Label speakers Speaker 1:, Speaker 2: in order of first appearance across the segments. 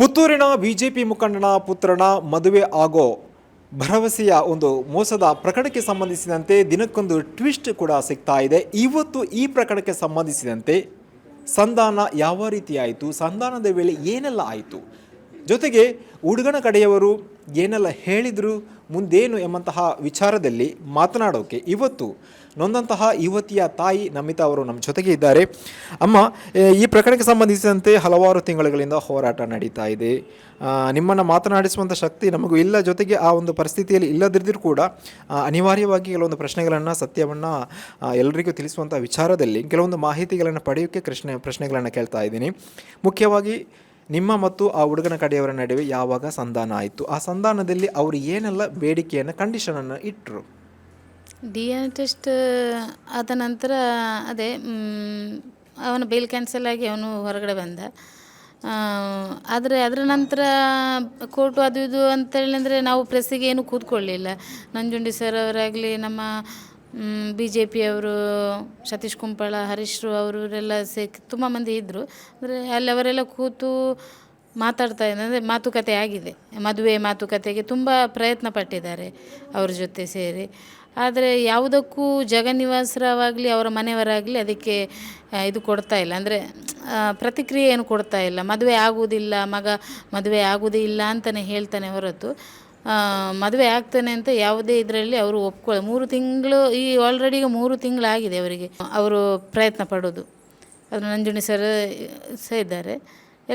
Speaker 1: ಪುತ್ತೂರಿನ ಬಿಜೆಪಿ ಮುಖಂಡನ ಪುತ್ರನ ಮದುವೆ ಆಗೋ ಭರವಸೆಯ ಒಂದು ಮೋಸದ ಪ್ರಕರಣಕ್ಕೆ ಸಂಬಂಧಿಸಿದಂತೆ ದಿನಕ್ಕೊಂದು ಟ್ವಿಸ್ಟ್ ಕೂಡ ಸಿಗ್ತಾ ಇದೆ. ಇವತ್ತು ಈ ಪ್ರಕರಣಕ್ಕೆ ಸಂಬಂಧಿಸಿದಂತೆ ಸಂಧಾನ ಯಾವ ರೀತಿ ಆಯಿತು, ಸಂಧಾನದ ವೇಳೆ ಏನೆಲ್ಲ ಆಯಿತು, ಜೊತೆಗೆ ಹುಡುಗನ ಕಡೆಯವರು ಏನೆಲ್ಲ ಹೇಳಿದರು, ಮುಂದೇನು ಎಂಬಂತಹ ವಿಚಾರದಲ್ಲಿ ಮಾತನಾಡೋಕೆ ಇವತ್ತು ನೊಂದಂತಹ ಯುವತಿಯ ತಾಯಿ ನಮಿತಾ ಅವರು ನಮ್ಮ ಜೊತೆಗೆ ಇದ್ದಾರೆ. ಅಮ್ಮ, ಈ ಪ್ರಕರಣಕ್ಕೆ ಸಂಬಂಧಿಸಿದಂತೆ ಹಲವಾರು ತಿಂಗಳುಗಳಿಂದ ಹೋರಾಟ ನಡೀತಾ ಇದೆ. ನಿಮ್ಮನ್ನು ಮಾತನಾಡಿಸುವಂಥ ಶಕ್ತಿ ನಮಗೂ ಇಲ್ಲ, ಜೊತೆಗೆ ಆ ಒಂದು ಪರಿಸ್ಥಿತಿಯಲ್ಲಿ ಇಲ್ಲದಿದ್ದರೂ ಕೂಡ ಅನಿವಾರ್ಯವಾಗಿ ಕೆಲವೊಂದು ಪ್ರಶ್ನೆಗಳನ್ನು, ಸತ್ಯವನ್ನು ಎಲ್ಲರಿಗೂ ತಿಳಿಸುವಂಥ ವಿಚಾರದಲ್ಲಿ ಕೆಲವೊಂದು ಮಾಹಿತಿಗಳನ್ನು ಪಡೆಯೋಕ್ಕೆ ಪ್ರಶ್ನೆಗಳನ್ನು ಕೇಳ್ತಾ ಇದ್ದೀನಿ. ಮುಖ್ಯವಾಗಿ ನಿಮ್ಮ ಮತ್ತು ಆ ಹುಡುಗನ ಕಡೆಯವರ ನಡುವೆ ಯಾವಾಗ ಸಂಧಾನ ಆಯಿತು, ಆ ಸಂಧಾನದಲ್ಲಿ ಅವರು ಏನೆಲ್ಲ ಬೇಡಿಕೆಯನ್ನು, ಕಂಡೀಷನನ್ನು ಇಟ್ಟರು?
Speaker 2: DNA ಟೆಸ್ಟ್ ಆದ ನಂತರ ಅದೇ ಅವನ ಬೇಲ್ ಕ್ಯಾನ್ಸಲ್ ಆಗಿ ಅವನು ಹೊರಗಡೆ ಬಂದ. ಆದರೆ ಅದರ ನಂತರ ಕೋರ್ಟು ಅದು ಇದು ಅಂತೇಳಿ ಅಂದರೆ ನಾವು ಪ್ರೆಸ್ಸಿಗೆ ಏನು ಕೂತ್ಕೊಳ್ಳಿಲ್ಲ. ನಂಜುಂಡಿ ಸರ್ ಅವರಾಗಲಿ, ನಮ್ಮ BJP ಅವರು, ಸತೀಶ್ ಕುಂಪಳ, ಹರೀಶ್ರು ಅವರೆಲ್ಲ ತುಂಬ ಮಂದಿ ಇದ್ದರು. ಅಂದರೆ ಅಲ್ಲಿ ಅವರೆಲ್ಲ ಕೂತು ಮಾತಾಡ್ತಾ ಇದ್ದಾರೆ. ಅಂದರೆ ಮಾತುಕತೆ ಆಗಿದೆ, ಮದುವೆ ಮಾತುಕತೆಗೆ ತುಂಬ ಪ್ರಯತ್ನ ಪಟ್ಟಿದ್ದಾರೆ ಅವ್ರ ಜೊತೆ ಸೇರಿ. ಆದರೆ ಯಾವುದಕ್ಕೂ ಜಗನ್ನಿವಾಸರಾಗಲಿ ಅವರ ಮನೆಯವರಾಗಲಿ ಅದಕ್ಕೆ ಇದು ಕೊಡ್ತಾ ಇಲ್ಲ, ಅಂದರೆ ಪ್ರತಿಕ್ರಿಯೆ ಏನು ಕೊಡ್ತಾ ಇಲ್ಲ. ಮದುವೆ ಆಗುವುದಿಲ್ಲ, ಮಗ ಮದುವೆ ಆಗುವುದೇ ಇಲ್ಲ ಅಂತಲೇ ಹೇಳ್ತಾನೆ ಹೊರತು ಮದುವೆ ಆಗ್ತಾನೆ ಅಂತ ಯಾವುದೇ ಇದರಲ್ಲಿ ಅವರು 3 ತಿಂಗಳು, ಈ ಆಲ್ರೆಡಿ ಈಗ 3 ತಿಂಗಳಾಗಿದೆ ಅವರಿಗೆ ಅವರು ಪ್ರಯತ್ನ ಪಡೋದು. ಅದು ನಂಜುಂಡಿ ಸರ್ ಸಹ ಇದ್ದಾರೆ,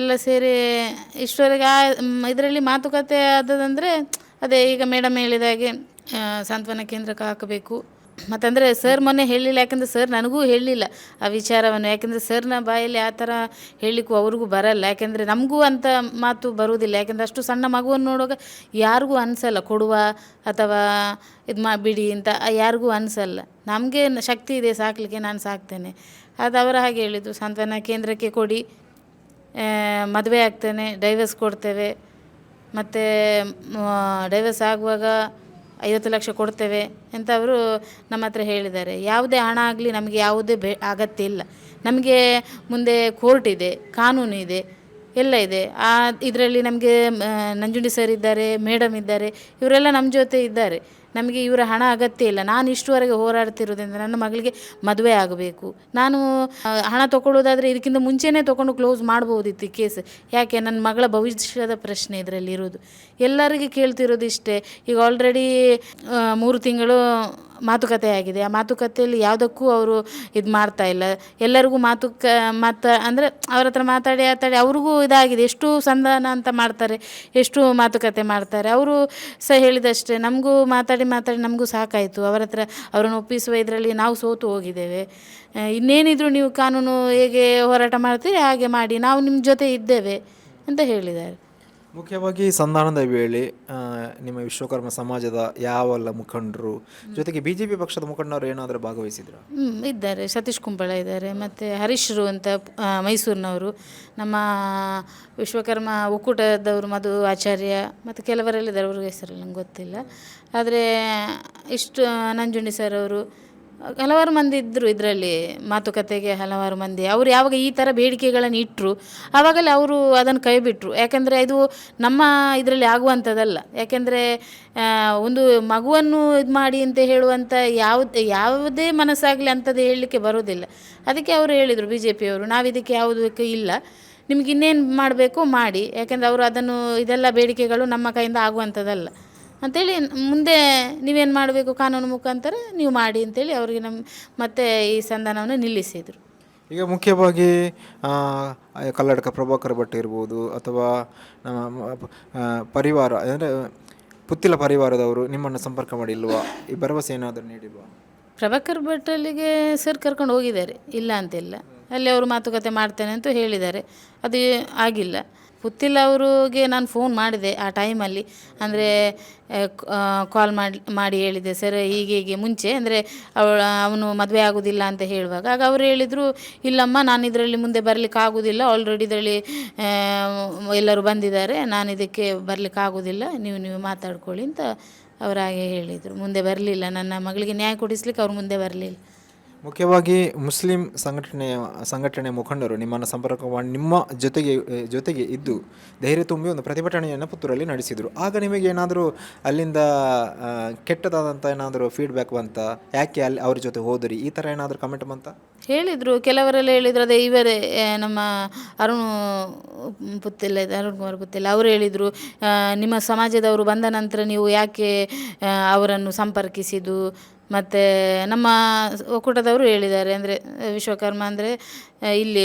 Speaker 2: ಎಲ್ಲ ಸೇರಿ ಇಷ್ಟವರೆಗೆ ಇದರಲ್ಲಿ ಮಾತುಕತೆ ಆದದಂದರೆ ಅದೇ ಈಗ ಮೇಡಮ್ ಹೇಳಿದಾಗೆ ಸಾಂತ್ವನ ಕೇಂದ್ರಕ್ಕೆ ಹಾಕಬೇಕು. ಮತ್ತಂದರೆ ಸರ್ ಮೊನ್ನೆ ಹೇಳಲಿಲ್ಲ, ಯಾಕೆಂದರೆ ಸರ್ ನನಗೂ ಹೇಳಲಿಲ್ಲ ಆ ವಿಚಾರವನ್ನು. ಯಾಕೆಂದರೆ ಸರ್ನ ಬಾಯಲ್ಲಿ ಆ ಥರ ಹೇಳಲಿಕ್ಕೂ ಅವ್ರಿಗೂ ಬರಲ್ಲ, ಯಾಕೆಂದರೆ ನಮಗೂ ಅಂಥ ಮಾತು ಬರುವುದಿಲ್ಲ. ಯಾಕೆಂದರೆ ಅಷ್ಟು ಸಣ್ಣ ಮಗುವನ್ನು ನೋಡುವಾಗ ಯಾರಿಗೂ ಅನಿಸಲ್ಲ ಕೊಡುವ ಅಥವಾ ಇದು ಬಿಡಿ ಅಂತ, ಯಾರಿಗೂ ಅನಿಸಲ್ಲ. ನಮಗೆ ಶಕ್ತಿ ಇದೆ ಸಾಕಲಿಕ್ಕೆ, ನಾನು ಸಾಕ್ತೇನೆ. ಅದು ಅವರ ಹಾಗೆ ಹೇಳಿದ್ದು, ಸಾಂತ್ವನ ಕೇಂದ್ರಕ್ಕೆ ಕೊಡಿ, ಮದುವೆ ಆಗ್ತೇನೆ, ಡೈವರ್ಸ್ ಕೊಡ್ತೇವೆ, ಮತ್ತು ಡೈವರ್ಸ್ ಆಗುವಾಗ 50 ಲಕ್ಷ ಕೊಡ್ತೇವೆ ಅಂತ ಅವರು ನಮ್ಮ ಹತ್ರ ಹೇಳಿದ್ದಾರೆ. ಯಾವುದೇ ಹಣ ಆಗಲಿ ನಮಗೆ ಯಾವುದೇ ಅಗತ್ಯ ಇಲ್ಲ. ನಮಗೆ ಮುಂದೆ ಕೋರ್ಟ್ ಇದೆ, ಕಾನೂನು ಇದೆ, ಎಲ್ಲ ಇದೆ. ಇದರಲ್ಲಿ ನಮಗೆ ನಂಜುಂಡಿ ಸರ್ ಇದ್ದಾರೆ, ಮೇಡಮ್ ಇದ್ದಾರೆ, ಇವರೆಲ್ಲ ನಮ್ಮ ಜೊತೆ ಇದ್ದಾರೆ. ನಮಗೆ ಇವರ ಹಣ ಅಗತ್ಯ ಇಲ್ಲ. ನಾನು ಇಷ್ಟುವರೆಗೆ ಹೋರಾಡ್ತಿರೋದ್ರಿಂದ ನನ್ನ ಮಗಳಿಗೆ ಮದುವೆ ಆಗಬೇಕು. ನಾನು ಹಣ ತೊಗೊಳ್ಳೋದಾದರೆ ಇದಕ್ಕಿಂತ ಮುಂಚೆನೇ ತೊಗೊಂಡು ಕ್ಲೋಸ್ ಮಾಡ್ಬೋದಿತ್ತು ಈ ಕೇಸ್. ಯಾಕೆ, ನನ್ನ ಮಗಳ ಭವಿಷ್ಯದ ಪ್ರಶ್ನೆ ಇದರಲ್ಲಿ ಇರೋದು. ಎಲ್ಲರಿಗೆ ಕೇಳ್ತಿರೋದು ಇಷ್ಟೇ. ಈಗ ಆಲ್ರೆಡಿ 3 ತಿಂಗಳು ಮಾತುಕತೆ ಆಗಿದೆ. ಆ ಮಾತುಕತೆಯಲ್ಲಿ ಯಾವುದಕ್ಕೂ ಅವರು ಇದು ಮಾಡ್ತಾ ಇಲ್ಲ. ಎಲ್ಲರಿಗೂ ಅಂದರೆ ಅವ್ರ ಹತ್ರ ಮಾತಾಡಿ ಅವ್ರಿಗೂ ಇದಾಗಿದೆ. ಎಷ್ಟು ಸಂಧಾನ ಅಂತ ಮಾಡ್ತಾರೆ, ಎಷ್ಟು ಮಾತುಕತೆ ಮಾಡ್ತಾರೆ. ಅವರು ಸಹ ಹೇಳಿದಷ್ಟೇ, ನಮಗೂ ಮಾತಾಡಿ ನಮಗೂ ಸಾಕಾಯಿತು. ಅವರ ಹತ್ರ ಅವರನ್ನು ಒಪ್ಪಿಸುವ ಇದರಲ್ಲಿ ನಾವು ಸೋತು ಹೋಗಿದ್ದೇವೆ. ಇನ್ನೇನಿದ್ರು ನೀವು ಕಾನೂನು ಹೇಗೆ ಹೋರಾಟ ಮಾಡ್ತೀರಿ ಹಾಗೆ ಮಾಡಿ, ನಾವು ನಿಮ್ಮ ಜೊತೆ ಇದ್ದೇವೆ ಅಂತ ಹೇಳಿದ್ದಾರೆ.
Speaker 1: ಮುಖ್ಯವಾಗಿ ಸಂಧಾನದ ವೇಳೆ ನಿಮ್ಮ ವಿಶ್ವಕರ್ಮ ಸಮಾಜದ ಯಾವೆಲ್ಲ ಮುಖಂಡರು, ಜೊತೆಗೆ BJP ಪಕ್ಷದ ಮುಖಂಡರು ಏನಾದರೂ ಭಾಗವಹಿಸಿದ್ರು?
Speaker 2: ಇದ್ದಾರೆ, ಸತೀಶ್ ಕುಂಪಳ ಇದ್ದಾರೆ, ಮತ್ತು ಹರೀಶ್ರು ಅಂತ ಮೈಸೂರಿನವರು, ನಮ್ಮ ವಿಶ್ವಕರ್ಮ ಒಕ್ಕೂಟದವರು ಮಧು ಆಚಾರ್ಯ, ಮತ್ತು ಕೆಲವರೆಲ್ಲಿದ್ದಾರೆ, ಅವ್ರಿಗೆ ಹೆಸರು ನಂಗೆ ಗೊತ್ತಿಲ್ಲ. ಆದರೆ ಇಷ್ಟು ನಂಜುಂಡಿ ಸರ್ ಅವರು, ಹಲವಾರು ಮಂದಿ ಇದ್ದರು ಇದರಲ್ಲಿ ಮಾತುಕತೆಗೆ. ಹಲವಾರು ಮಂದಿ ಅವರು ಯಾವಾಗ ಈ ಥರ ಬೇಡಿಕೆಗಳನ್ನು ಇಟ್ಟರು ಆವಾಗಲೇ ಅವರು ಅದನ್ನು ಕೈ ಬಿಟ್ಟರು. ಯಾಕೆಂದರೆ ಇದು ನಮ್ಮ ಇದರಲ್ಲಿ ಆಗುವಂಥದ್ದಲ್ಲ. ಯಾಕೆಂದರೆ ಒಂದು ಮಗುವನ್ನು ಇದು ಮಾಡಿ ಅಂತ ಹೇಳುವಂಥ ಯಾವುದೇ ಮನಸ್ಸಾಗಲಿ ಅಂಥದ್ದು ಹೇಳಲಿಕ್ಕೆ ಬರೋದಿಲ್ಲ. ಅದಕ್ಕೆ ಅವರು ಹೇಳಿದರು, BJP ಅವರು, ನಾವು ಇದಕ್ಕೆ ಯಾವುದಕ್ಕೆ ಇಲ್ಲ, ನಿಮ್ಗೆ ಇನ್ನೇನು ಮಾಡಬೇಕು ಮಾಡಿ, ಯಾಕೆಂದರೆ ಅವರು ಅದನ್ನು ಇದೆಲ್ಲ ಬೇಡಿಕೆಗಳು ನಮ್ಮ ಕೈಯಿಂದ ಆಗುವಂಥದ್ದಲ್ಲ ಅಂಥೇಳಿ, ಮುಂದೆ ನೀವೇನು ಮಾಡಬೇಕು ಕಾನೂನು ಮುಖಾಂತರ ನೀವು ಮಾಡಿ ಅಂತೇಳಿ ಅವರಿಗೆ ಮತ್ತೆ ಈ ಸಂಧಾನವನ್ನು ನಿಲ್ಲಿಸಿದರು.
Speaker 1: ಈಗ ಮುಖ್ಯವಾಗಿ ಕಲ್ಲಡ್ಕ ಪ್ರಭಾಕರ್ ಭಟ್ ಇರ್ಬೋದು, ಅಥವಾ ನಮ್ಮ ಪರಿವಾರ ಅಂದರೆ ಪುತ್ತಿಲ ಪರಿವಾರದವರು ನಿಮ್ಮನ್ನು ಸಂಪರ್ಕ ಮಾಡಿಲ್ವಾ? ಈ ಭರವಸೆ ಏನಾದರೂ ನೀಡಿಲ್ವಾ?
Speaker 2: ಪ್ರಭಾಕರ್ ಭಟ್ಟಲ್ಲಿಗೆ ಸರ್ ಕರ್ಕೊಂಡು ಹೋಗಿದ್ದಾರೆ, ಇಲ್ಲ ಅಂತಿಲ್ಲ. ಅಲ್ಲಿ ಅವರು ಮಾತುಕತೆ ಮಾಡ್ತೇನೆ ಅಂತ ಹೇಳಿದ್ದಾರೆ, ಅದು ಆಗಿಲ್ಲ. ಪುತ್ತಿಲ ಅವ್ರಿಗೆ ನಾನು ಫೋನ್ ಮಾಡಿದೆ ಆ ಟೈಮಲ್ಲಿ, ಅಂದರೆ ಕಾಲ್ ಮಾಡಿ ಹೇಳಿದೆ, ಸರ್ ಹೀಗೆ ಮುಂಚೆ ಅಂದರೆ ಅವನು ಮದುವೆ ಆಗೋದಿಲ್ಲ ಅಂತ ಹೇಳುವಾಗ. ಆಗ ಅವರು ಹೇಳಿದರು, ಇಲ್ಲಮ್ಮ, ನಾನು ಇದರಲ್ಲಿ ಮುಂದೆ ಬರಲಿಕ್ಕೆ ಆಗೋದಿಲ್ಲ, ಆಲ್ರೆಡಿ ಇದರಲ್ಲಿ ಎಲ್ಲರೂ ಬಂದಿದ್ದಾರೆ, ನಾನು ಇದಕ್ಕೆ ಬರಲಿಕ್ಕೆ ಆಗೋದಿಲ್ಲ, ನೀವು ಮಾತಾಡ್ಕೊಳ್ಳಿ ಅಂತ ಅವರಾಗೆ ಹೇಳಿದರು. ಮುಂದೆ ಬರಲಿಲ್ಲ, ನನ್ನ ಮಗಳಿಗೆ ನ್ಯಾಯ ಕೊಡಿಸ್ಲಿಕ್ಕೆ ಅವ್ರು ಮುಂದೆ ಬರಲಿಲ್ಲ.
Speaker 1: ಮುಖ್ಯವಾಗಿ ಮುಸ್ಲಿಂ ಸಂಘಟನೆ ಮುಖಂಡರು ನಿಮ್ಮನ್ನು ಸಂಪರ್ಕ ಮಾಡಿ ನಿಮ್ಮ ಜೊತೆಗೆ ಇದ್ದು ಧೈರ್ಯ ತುಂಬಿ ಒಂದು ಪ್ರತಿಭಟನೆಯನ್ನು ಪುತ್ತೂರಲ್ಲಿ ನಡೆಸಿದರು. ಆಗ ನಿಮಗೆ ಏನಾದರೂ ಅಲ್ಲಿಂದ ಕೆಟ್ಟದಾದಂಥ ಏನಾದರೂ ಫೀಡ್ಬ್ಯಾಕ್ ಬಂತ, ಯಾಕೆ ಅಲ್ಲಿ ಅವ್ರ ಜೊತೆ ಹೋದಿರಿ, ಈ ಥರ ಏನಾದರೂ ಕಮೆಂಟ್ ಬಂತ?
Speaker 2: ಹೇಳಿದರು, ಕೆಲವರೆಲ್ಲ ಹೇಳಿದರು. ಅದೇ ಇವರೇ ನಮ್ಮ ಅರುಣ್ ಪುತ್ತಿಲ್ಲ ಇದೆ, ಅರುಣ್ ಕುಮಾರ್ ಪುತ್ತಿಲ್ಲ, ಅವರು ಹೇಳಿದರು, ನಿಮ್ಮ ಸಮಾಜದವರು ಬಂದ ನಂತರ ನೀವು ಯಾಕೆ ಅವರನ್ನು ಸಂಪರ್ಕಿಸಿದ್ದು. ಮತ್ತು ನಮ್ಮ ಒಕ್ಕೂಟದವರು ಹೇಳಿದ್ದಾರೆ, ಅಂದರೆ ವಿಶ್ವಕರ್ಮ ಅಂದರೆ ಇಲ್ಲಿ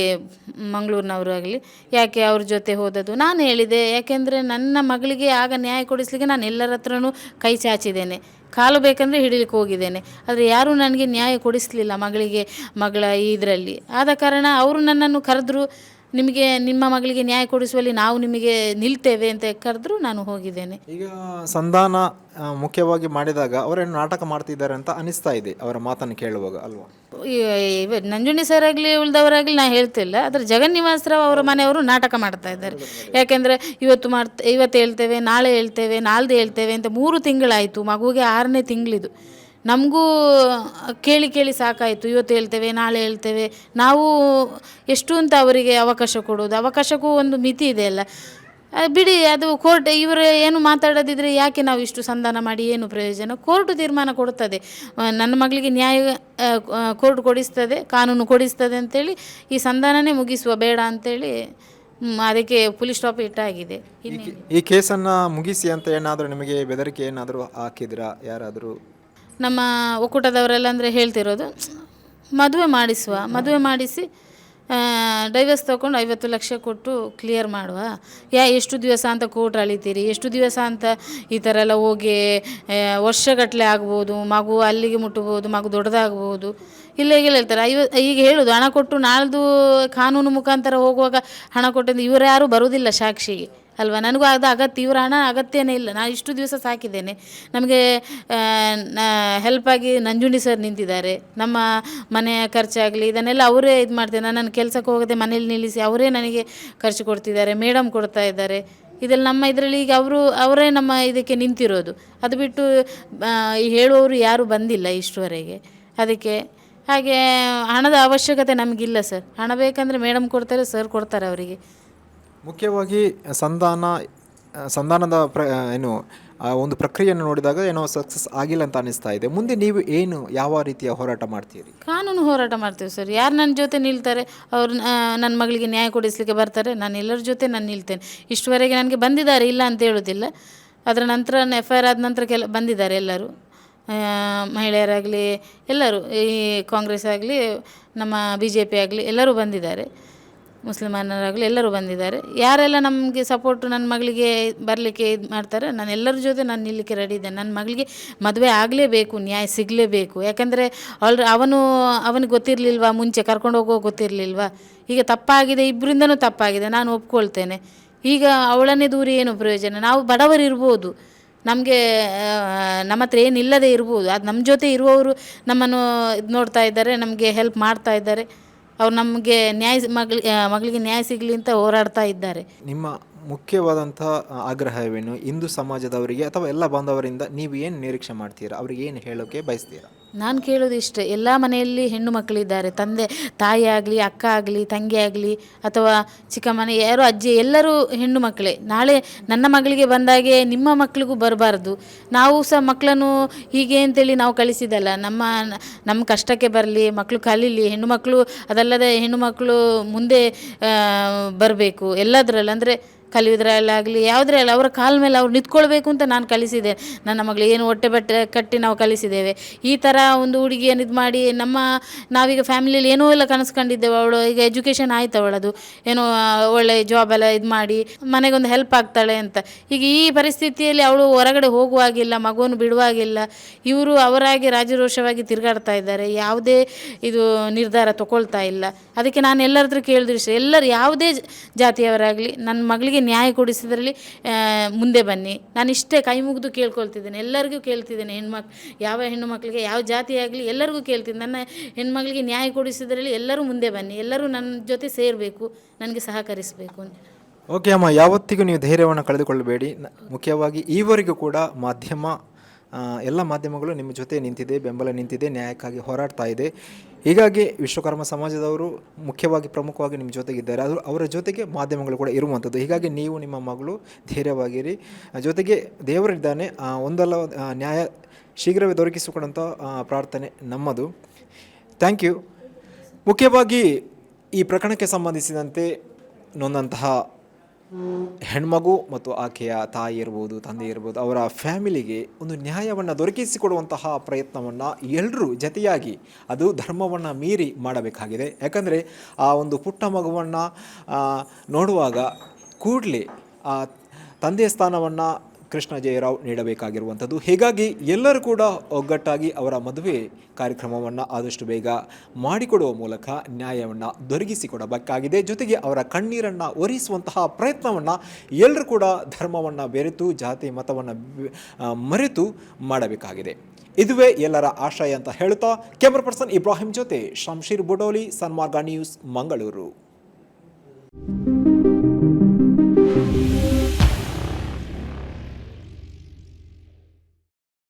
Speaker 2: ಮಂಗಳೂರಿನವರು ಆಗಲಿ, ಯಾಕೆ ಅವ್ರ ಜೊತೆ ಹೋದದ್ದು. ನಾನು ಹೇಳಿದೆ, ಯಾಕೆಂದರೆ ನನ್ನ ಮಗಳಿಗೆ ಆಗ ನ್ಯಾಯ ಕೊಡಿಸಲಿಕ್ಕೆ ನಾನು ಎಲ್ಲರ ಹತ್ರನೂ ಕೈ ಚಾಚಿದ್ದೇನೆ, ಕಾಲು ಬೇಕಂದರೆ ಹಿಡಿಲಿಕ್ಕೆ ಹೋಗಿದ್ದೇನೆ. ಆದರೆ ಯಾರೂ ನನಗೆ ನ್ಯಾಯ ಕೊಡಿಸಲಿಲ್ಲ ಮಗಳ ಇದರಲ್ಲಿ. ಆದ ಕಾರಣ ಅವರು ನನ್ನನ್ನು ಕರೆದ್ರು, ನಿಮಗೆ ನಿಮ್ಮ ಮಗಳಿಗೆ ನ್ಯಾಯ ಕೊಡಿಸುವಲ್ಲಿ ನಾವು ನಿಮಗೆ ನಿಲ್ತೇವೆ ಅಂತ ಕರೆದ್ರು, ನಾನು ಹೋಗಿದ್ದೇನೆ.
Speaker 1: ಈಗ ಸಂಧಾನ ಮುಖ್ಯವಾಗಿ ಮಾಡಿದಾಗ ಅವರೇನು ನಾಟಕ ಮಾಡ್ತಿದ್ದಾರೆ ಅಂತ ಅನಿಸ್ತಾ ಇದೆ ಅವರ ಮಾತನ್ನು ಕೇಳುವಾಗ, ಅಲ್ವಾ?
Speaker 2: ನಂಜುಂಡಿ ಸರ್ ಆಗಲಿ ಉಳಿದವರಾಗಲಿ ನಾನು ಹೇಳ್ತಿಲ್ಲ, ಆದರೆ ಜಗನ್ನಿವಾಸರಾವ್ ಅವರ ಮನೆಯವರು ನಾಟಕ ಮಾಡ್ತಾ ಇದ್ದಾರೆ. ಯಾಕೆಂದರೆ ಇವತ್ತು ಹೇಳ್ತೇವೆ, ನಾಳೆ ಹೇಳ್ತೇವೆ, ನಾಳ್ದು ಹೇಳ್ತೇವೆ ಅಂತ 3 ತಿಂಗಳಾಯಿತು. ಮಗುವಿಗೆ 6ನೇ ತಿಂಗಳಿದು. ನಮಗೂ ಕೇಳಿ ಸಾಕಾಯಿತು. ಇವತ್ತು ಹೇಳ್ತೇವೆ, ನಾಳೆ ಹೇಳ್ತೇವೆ. ನಾವು ಎಷ್ಟು ಅಂತ ಅವರಿಗೆ ಅವಕಾಶ ಕೊಡೋದು? ಅವಕಾಶಕ್ಕೂ ಒಂದು ಮಿತಿ ಇದೆ ಅಲ್ಲ. ಬಿಡಿ, ಅದು ಕೋರ್ಟ್ ಇವರು ಏನು ಮಾತಾಡೋದಿದ್ರೆ ಯಾಕೆ ನಾವು ಇಷ್ಟು ಸಂಧಾನ ಮಾಡಿ ಏನು ಪ್ರಯೋಜನ? ಕೋರ್ಟ್ ತೀರ್ಮಾನ ಕೊಡ್ತದೆ. ನನ್ನ ಮಗಳಿಗೆ ನ್ಯಾಯ ಕೋರ್ಟ್ ಕೊಡಿಸ್ತದೆ, ಕಾನೂನು ಕೊಡಿಸ್ತದೆ ಅಂತೇಳಿ ಈ ಸಂಧಾನನೇ ಮುಗಿಸುವ, ಬೇಡ ಅಂತೇಳಿ ಅದಕ್ಕೆ ಪೊಲೀಸ್ ಸ್ಟಾಪ್ ಇಟ್ಟಾಗಿದೆ.
Speaker 1: ಈ ಕೇಸನ್ನು ಮುಗಿಸಿ ಅಂತ ಏನಾದರೂ ನಿಮಗೆ ಬೆದರಿಕೆ ಏನಾದರೂ ಹಾಕಿದ್ರಾ ಯಾರಾದರೂ?
Speaker 2: ನಮ್ಮ ಒಕ್ಕೂಟದವರೆಲ್ಲ ಅಂದರೆ ಹೇಳ್ತಿರೋದು, ಮದುವೆ ಮಾಡಿಸಿ ಡೈವರ್ಸ್ ತೊಗೊಂಡು 50 ಲಕ್ಷ ಕೊಟ್ಟು ಕ್ಲಿಯರ್ ಮಾಡುವ. ಎಷ್ಟು ದಿವಸ ಅಂತ ಕೋರ್ಟ್ ಅಳಿತೀರಿ? ಎಷ್ಟು ದಿವಸ ಅಂತ ಈ ಥರ ಎಲ್ಲ ಹೋಗಿ ವರ್ಷಗಟ್ಟಲೆ ಆಗ್ಬೋದು, ಮಗು ಅಲ್ಲಿಗೆ ಮುಟ್ಟಬೋದು, ಮಗು ದೊಡ್ಡದಾಗ್ಬೋದು. ಈಗ ಹೇಳ್ತಾರೆ ಈಗ ಹೇಳೋದು ಹಣ ಕೊಟ್ಟು ನಾಳ್ದು ಕಾನೂನು ಮುಖಾಂತರ ಹೋಗುವಾಗ ಹಣ ಕೊಟ್ಟಿದ್ದು ಇವರು ಯಾರೂ ಬರುವುದಿಲ್ಲ ಸಾಕ್ಷಿಗೆ, ಅಲ್ವಾ? ನನಗೂ ಅದು ಅಗತ್ಯ, ಇವರ ಹಣ ಅಗತ್ಯನೇ ಇಲ್ಲ. ನಾನು ಇಷ್ಟು ದಿವಸ ಸಾಕಿದ್ದೇನೆ. ನಮಗೆ ಹೆಲ್ಪಾಗಿ ನಂಜುಂಡಿ ಸರ್ ನಿಂತಿದ್ದಾರೆ. ನಮ್ಮ ಮನೆಯ ಖರ್ಚಾಗಲಿ ಇದನ್ನೆಲ್ಲ ಅವರೇ ಇದು ಮಾಡ್ತಾರೆ. ನಾನು ಕೆಲಸಕ್ಕೆ ಹೋಗದೆ ಮನೇಲಿ ನಿಲ್ಲಿಸಿ ಅವರೇ ನನಗೆ ಖರ್ಚು ಕೊಡ್ತಿದ್ದಾರೆ, ಮೇಡಮ್ ಕೊಡ್ತಾ ಇದ್ದಾರೆ. ಇದೆಲ್ಲ ನಮ್ಮ ಇದರಲ್ಲಿ ಈಗ ಅವರೇ ನಮ್ಮ ಇದಕ್ಕೆ ನಿಂತಿರೋದು. ಅದು ಬಿಟ್ಟು ಹೇಳುವವರು ಯಾರೂ ಬಂದಿಲ್ಲ ಇಷ್ಟುವರೆಗೆ. ಅದಕ್ಕೆ ಹಾಗೆ ಹಣದ ಅವಶ್ಯಕತೆ ನಮಗಿಲ್ಲ ಸರ್. ಹಣ ಬೇಕಂದರೆ ಮೇಡಮ್ ಕೊಡ್ತಾರೆ, ಸರ್ ಕೊಡ್ತಾರೆ ಅವರಿಗೆ.
Speaker 1: ಮುಖ್ಯವಾಗಿ ಸಂಧಾನದ ಒಂದು ಪ್ರಕ್ರಿಯೆಯನ್ನು ನೋಡಿದಾಗ ಏನೋ ಸಕ್ಸಸ್ ಆಗಿಲ್ಲ ಅಂತ ಅನಿಸ್ತಾ ಇದೆ. ಮುಂದೆ ನೀವು ಯಾವ ರೀತಿಯ ಹೋರಾಟ ಮಾಡ್ತೀರಿ?
Speaker 2: ಕಾನೂನು ಹೋರಾಟ ಮಾಡ್ತೀವಿ ಸರ್. ಯಾರು ನನ್ನ ಜೊತೆ ನಿಲ್ತಾರೆ, ಅವ್ರು ನನ್ನ ಮಗಳಿಗೆ ನ್ಯಾಯ ಕೊಡಿಸಲಿಕ್ಕೆ ಬರ್ತಾರೆ, ನಾನು ಎಲ್ಲರ ಜೊತೆ ನಾನು ನಿಲ್ತೇನೆ. ಇಷ್ಟುವರೆಗೆ ನನಗೆ ಬಂದಿದ್ದಾರೆ, ಇಲ್ಲ ಅಂತ ಹೇಳೋದಿಲ್ಲ. ಅದರ ನಂತರ FIR ಆದ ನಂತರ ಬಂದಿದ್ದಾರೆ ಎಲ್ಲರೂ, ಮಹಿಳೆಯರಾಗಲಿ ಎಲ್ಲರೂ, ಈ ಕಾಂಗ್ರೆಸ್ ಆಗಲಿ ನಮ್ಮ BJP ಆಗಲಿ ಎಲ್ಲರೂ ಬಂದಿದ್ದಾರೆ, ಮುಸ್ಲಿಮನ್ನರಾಗಲಿ ಎಲ್ಲರೂ ಬಂದಿದ್ದಾರೆ. ಯಾರೆಲ್ಲ ನಮಗೆ ಸಪೋರ್ಟು ನನ್ನ ಮಗಳಿಗೆ ಬರಲಿಕ್ಕೆ ಇದು ಮಾಡ್ತಾರೆ, ನಾನು ಎಲ್ಲರ ಜೊತೆ ನಾನು ನಿಲ್ಲಕ್ಕೆ ರೆಡಿ ಇದ್ದೇನೆ. ನನ್ನ ಮಗಳಿಗೆ ಮದುವೆ ಆಗಲೇಬೇಕು, ನ್ಯಾಯ ಸಿಗಲೇಬೇಕು. ಯಾಕಂದರೆ ಅವನಿಗೆ ಗೊತ್ತಿರಲಿಲ್ವಾ, ಮುಂಚೆ ಕರ್ಕೊಂಡು ಹೋಗೋ ಗೊತ್ತಿರಲಿಲ್ವಾ? ಈಗ ತಪ್ಪಾಗಿದೆ, ಇಬ್ಬರಿಂದನೂ ತಪ್ಪಾಗಿದೆ, ನಾನು ಒಪ್ಕೊಳ್ತೇನೆ. ಈಗ ಅವಳನ್ನೇ ದೂರಿ ಏನು ಪ್ರಯೋಜನ? ನಾವು ಬಡವರಿರ್ಬೋದು, ನಮಗೆ ನಮ್ಮ ಹತ್ರ ಏನಿಲ್ಲದೆ ಇರ್ಬೋದು, ಅದು ನಮ್ಮ ಜೊತೆ ಇರುವವರು ನಮ್ಮನ್ನು ಇದು ನೋಡ್ತಾ ಇದ್ದಾರೆ, ನಮಗೆ ಹೆಲ್ಪ್ ಮಾಡ್ತಾ ಇದ್ದಾರೆ. ಅವ್ರು ನಮಗೆ ಮಗಳಿಗೆ ನ್ಯಾಯ ಸಿಗಲಿ ಅಂತ ಹೋರಾಡ್ತಾ ಇದ್ದಾರೆ.
Speaker 1: ನಿಮ್ಮ ಮುಖ್ಯವಾದಂಥ ಆಗ್ರಹವೇನು? ಹಿಂದೂ ಸಮಾಜದವರಿಗೆ ಅಥವಾ ಎಲ್ಲ ಬಾಂಧವರಿಂದ ನೀವು ಏನು ನಿರೀಕ್ಷೆ ಮಾಡ್ತೀರಾ? ಅವ್ರಿಗೆ ಏನು ಹೇಳೋಕ್ಕೆ ಬಯಸ್ತೀರಾ?
Speaker 2: ನಾನು ಕೇಳೋದು ಇಷ್ಟೇ, ಎಲ್ಲ ಮನೆಯಲ್ಲಿ ಹೆಣ್ಣು ಮಕ್ಕಳಿದ್ದಾರೆ, ತಾಯಿ ಆಗಲಿ, ಅಕ್ಕ ಆಗಲಿ, ತಂಗಿ ಆಗಲಿ, ಅಥವಾ ಚಿಕ್ಕ ಮನೆ ಯಾರು ಅಜ್ಜಿ, ಎಲ್ಲರೂ ಹೆಣ್ಣು ಮಕ್ಕಳೇ. ನಾಳೆ ನನ್ನ ಮಗಳಿಗೆ ಬಂದಾಗೆ ನಿಮ್ಮ ಮಕ್ಕಳಿಗೂ ಬರಬಾರ್ದು. ನಾವು ಸಹ ಮಕ್ಕಳನ್ನು ಹೀಗೆ ಅಂತೇಳಿ ನಾವು ಕಳಿಸಿದಲ್ಲ, ನಮ್ಮ ಕಷ್ಟಕ್ಕೆ ಬರಲಿ, ಮಕ್ಕಳು ಕಲೀಲಿ. ಹೆಣ್ಣು ಮಕ್ಕಳು ಅದಲ್ಲದೆ ಹೆಣ್ಣು ಮಕ್ಕಳು ಮುಂದೆ ಬರಬೇಕು ಎಲ್ಲದರಲ್ಲಿ, ಅಂದರೆ ಕಲಿಯೋದ್ರಲ್ಲಾಗಲಿ ಯಾವುದ್ರಲ್ಲ ಅವರ ಕಾಲ ಮೇಲೆ ಅವ್ರು ನಿಂತ್ಕೊಳ್ಬೇಕು ಅಂತ ನಾನು ಕಲಿಸಿದೆ. ನನ್ನ ಮಗಳು ಏನು ಹೊಟ್ಟೆ ಬಟ್ಟೆ ಕಟ್ಟಿ ನಾವು ಕಲಿಸಿದ್ದೇವೆ. ಈ ಥರ ಒಂದು ಹುಡುಗಿಯನ್ನು ಇದು ಮಾಡಿ ನಾವೀಗ ಫ್ಯಾಮಿಲಿಯಲ್ಲಿ ಏನೋ ಎಲ್ಲ ಕನಸ್ಕೊಂಡಿದ್ದೇವೆ. ಅವಳು ಈಗ ಎಜುಕೇಷನ್ ಆಯ್ತು, ಅವಳದು ಏನೋ ಒಳ್ಳೆ ಜಾಬೆಲ್ಲ ಇದು ಮಾಡಿ ಮನೆಗೊಂದು ಹೆಲ್ಪ್ ಆಗ್ತಾಳೆ ಅಂತ. ಈಗ ಈ ಪರಿಸ್ಥಿತಿಯಲ್ಲಿ ಅವಳು ಹೊರಗಡೆ ಹೋಗುವಾಗಿಲ್ಲ, ಮಗುವನ್ನು ಬಿಡುವಾಗಿಲ್ಲ. ಇವರು ಅವರಾಗಿ ರಾಜರೋಷವಾಗಿ ತಿರುಗಾಡ್ತಾ ಇದ್ದಾರೆ, ಯಾವುದೇ ಇದು ನಿರ್ಧಾರ ತಗೊಳ್ತಾ ಇಲ್ಲ. ಅದಕ್ಕೆ ನಾನು ಎಲ್ಲರ ಹತ್ರ ಕೇಳಿದ್ರು, ಎಲ್ಲರೂ ಯಾವುದೇ ಜಾತಿಯವರಾಗಲಿ ನನ್ನ ಮಗಳಿಗೆ ನ್ಯಾಯ ಕೊಡಿಸೋದ್ರಲ್ಲಿ ಮುಂದೆ ಬನ್ನಿ. ನಾನು ಇಷ್ಟೇ ಕೈ ಮುಗಿದು ಕೇಳ್ಕೊಳ್ತಿದ್ದೇನೆ, ಎಲ್ಲರಿಗೂ ಕೇಳ್ತಿದ್ದೇನೆ. ಯಾವ ಹೆಣ್ಣು ಮಕ್ಕಳಿಗೆ ಯಾವ ಜಾತಿ ಆಗಲಿ ಎಲ್ಲರಿಗೂ ಕೇಳ್ತೀನಿ, ನನ್ನ ಹೆಣ್ಮಗಳಿಗೆ ನ್ಯಾಯ ಕೊಡಿಸೋದ್ರಲ್ಲಿ ಎಲ್ಲರೂ ಮುಂದೆ ಬನ್ನಿ, ಎಲ್ಲರೂ ನನ್ನ ಜೊತೆ ಸೇರಬೇಕು, ನನಗೆ ಸಹಕರಿಸಬೇಕು.
Speaker 1: ಓಕೆ ಅಮ್ಮ, ಯಾವತ್ತಿಗೂ ನೀವು ಧೈರ್ಯವನ್ನು ಕಳೆದುಕೊಳ್ಳಬೇಡಿ. ಮುಖ್ಯವಾಗಿ ಈವರೆಗೂ ಕೂಡ ಎಲ್ಲ ಮಾಧ್ಯಮಗಳು ನಿಮ್ಮ ಜೊತೆ ನಿಂತಿದೆ, ಬೆಂಬಲ ನಿಂತಿದೆ, ನ್ಯಾಯಕ್ಕಾಗಿ ಹೋರಾಡ್ತಾ ಇದೆ. ಹೀಗಾಗಿ ವಿಶ್ವಕರ್ಮ ಸಮಾಜದವರು ಮುಖ್ಯವಾಗಿ ಪ್ರಮುಖವಾಗಿ ನಿಮ್ಮ ಜೊತೆಗಿದ್ದಾರೆ, ಅದು ಅವರ ಜೊತೆಗೆ ಮಾಧ್ಯಮಗಳು ಕೂಡ ಇರುವಂಥದ್ದು. ಹೀಗಾಗಿ ನೀವು ನಿಮ್ಮ ಮಗಳು ಧೈರ್ಯವಾಗಿರಿ, ಜೊತೆಗೆ ದೇವರಿದ್ದಾನೆ, ಒಂದಲ್ಲ ನ್ಯಾಯ ಶೀಘ್ರವೇ ದೊರಕಿಸಿಕೊಡುವಂಥ ಪ್ರಾರ್ಥನೆ ನಮ್ಮದು. Thank you. ಮುಖ್ಯವಾಗಿ ಈ ಪ್ರಕರಣಕ್ಕೆ ಸಂಬಂಧಿಸಿದಂತೆ ನೊಂದಂತಹ ಹೆಣ್ಮಗು ಮತ್ತು ಆಕೆಯ ತಾಯಿ ಇರ್ಬೋದು, ತಂದೆ ಇರ್ಬೋದು, ಅವರ ಫ್ಯಾಮಿಲಿಗೆ ಒಂದು ನ್ಯಾಯವನ್ನು ದೊರಕಿಸಿಕೊಡುವಂತಹ ಪ್ರಯತ್ನವನ್ನು ಎಲ್ಲರೂ ಜತೆಯಾಗಿ, ಅದು ಧರ್ಮವನ್ನು ಮೀರಿ ಮಾಡಬೇಕಾಗಿದೆ. ಯಾಕಂದರೆ ಆ ಒಂದು ಪುಟ್ಟ ಮಗುವನ್ನು ನೋಡುವಾಗ ಕೂಡಲೇ ಆ ತಂದೆಯ ಸ್ಥಾನವನ್ನು ಕೃಷ್ಣ ಜಯರಾವ್ ನೀಡಬೇಕಾಗಿರುವಂಥದ್ದು. ಹೀಗಾಗಿ ಎಲ್ಲರೂ ಕೂಡ ಒಗ್ಗಟ್ಟಾಗಿ ಅವರ ಮದುವೆ ಕಾರ್ಯಕ್ರಮವನ್ನು ಆದಷ್ಟು ಬೇಗ ಮಾಡಿಕೊಡುವ ಮೂಲಕ ನ್ಯಾಯವನ್ನು ದೊರಕಿಸಿಕೊಡಬೇಕಾಗಿದೆ. ಜೊತೆಗೆ ಅವರ ಕಣ್ಣೀರನ್ನು ಒರೆಸುವಂತಹ ಪ್ರಯತ್ನವನ್ನು ಎಲ್ಲರೂ ಕೂಡ ಧರ್ಮವನ್ನು ಬೆರೆತು, ಜಾತಿ ಮತವನ್ನು ಮರೆತು ಮಾಡಬೇಕಾಗಿದೆ. ಇದುವೇ ಎಲ್ಲರ ಆಶಯ ಅಂತ ಹೇಳುತ್ತಾ ಕ್ಯಾಮರಾ ಪರ್ಸನ್ ಇಬ್ರಾಹಿಂ ಜೊತೆ ಶಂಶೀರ್ ಬುಡೋಲಿ, ಸನ್ಮಾರ್ಗ ನ್ಯೂಸ್, ಮಂಗಳೂರು.